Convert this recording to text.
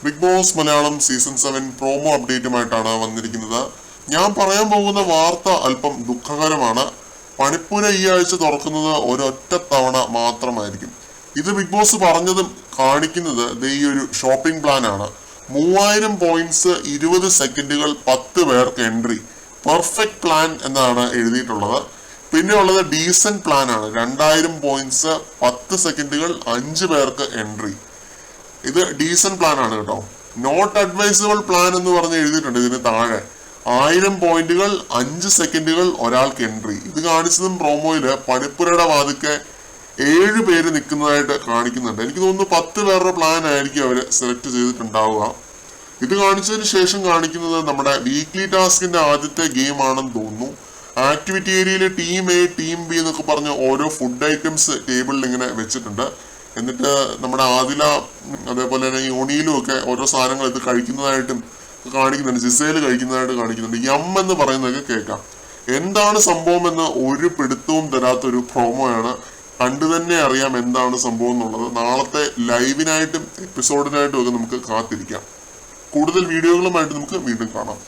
Big Boss Malayalam season 7 promo അപ്ഡേറ്റുമായിട്ടാണ് വന്നിരിക്കുന്നത്. ഞാൻ പറയാൻ പോകുന്ന വാർത്ത അല്പം ദുഃഖകരമാണ്. പണിപ്പുര ഈ ആഴ്ച തുറക്കുന്നത് ഒരൊറ്റ തവണ മാത്രമായിരിക്കും. ഇത് ബിഗ് ബോസ് പറഞ്ഞതും കാണിക്കുന്നത് ഈ ഒരു ഷോപ്പിംഗ് പ്ലാൻ ആണ്. 3000 പോയിന്റ്സ്, 20 സെക്കൻഡുകൾ, 10 പേർക്ക് എൻട്രി. പെർഫെക്റ്റ് പ്ലാൻ എന്നാണ് എഴുതിയിട്ടുള്ളത്. പിന്നെ ഉള്ളത് ഡീസന്റ് പ്ലാൻ ആണ്. 2000 പോയിന്റ്സ്, 10 സെക്കൻഡുകൾ, 5 പേർക്ക് എൻട്രി. ഇത് ഡീസന്റ് പ്ലാൻ ആണ് കേട്ടോ. നോട്ട് അഡ്വൈസബിൾ പ്ലാൻ എന്ന് പറഞ്ഞ് എഴുതിയിട്ടുണ്ട് ഇതിന് താഴെ. 1000 പോയിന്റുകൾ, 5 സെക്കൻഡുകൾ, ഒരാൾക്ക് എൻട്രി. ഇത് കാണിച്ചതും പ്രോമോയില് പണിപ്പുരയുടെ വാതിക്കെ 7 പേര് നിൽക്കുന്നതായിട്ട് കാണിക്കുന്നുണ്ട്. എനിക്ക് തോന്നുന്നു 10 പേരുടെ പ്ലാൻ ആയിരിക്കും അവര് സെലക്ട് ചെയ്തിട്ടുണ്ടാവുക. ഇത് കാണിച്ചതിന് ശേഷം കാണിക്കുന്നത് നമ്മുടെ വീക്ക്ലി ടാസ്കിന്റെ ആദ്യത്തെ ഗെയിം ആണെന്ന് തോന്നുന്നു. ആക്ടിവിറ്റി ഏരിയയിൽ ടീം എ, ടീം ബി എന്നൊക്കെ പറഞ്ഞ് ഓരോ ഫുഡ് ഐറ്റംസ് ടേബിളിൽ ഇങ്ങനെ വെച്ചിട്ടുണ്ട്. എന്നിട്ട് നമ്മുടെ ആദില അതേപോലെ തന്നെ യോണിയിലും ഒക്കെ ഓരോ സാധനങ്ങൾ ഇത് കഴിക്കുന്നതായിട്ടും കാണിക്കുന്നുണ്ട്. ജിസേല് കഴിക്കുന്നതായിട്ട് കാണിക്കുന്നുണ്ട്. യം എന്ന് പറയുന്നതൊക്കെ കേൾക്കാം. എന്താണ് സംഭവം എന്ന് ഒരു പിടുത്തവും തരാത്തൊരു പ്രോമോയാണ്. കണ്ടു തന്നെ അറിയാം എന്താണ് സംഭവം എന്നുള്ളത്. നാളത്തെ ലൈവിനായിട്ടും എപ്പിസോഡിനായിട്ടും ഒക്കെ നമുക്ക് കാത്തിരിക്കാം. കൂടുതൽ വീഡിയോകളുമായിട്ട് നമുക്ക് വീണ്ടും കാണാം.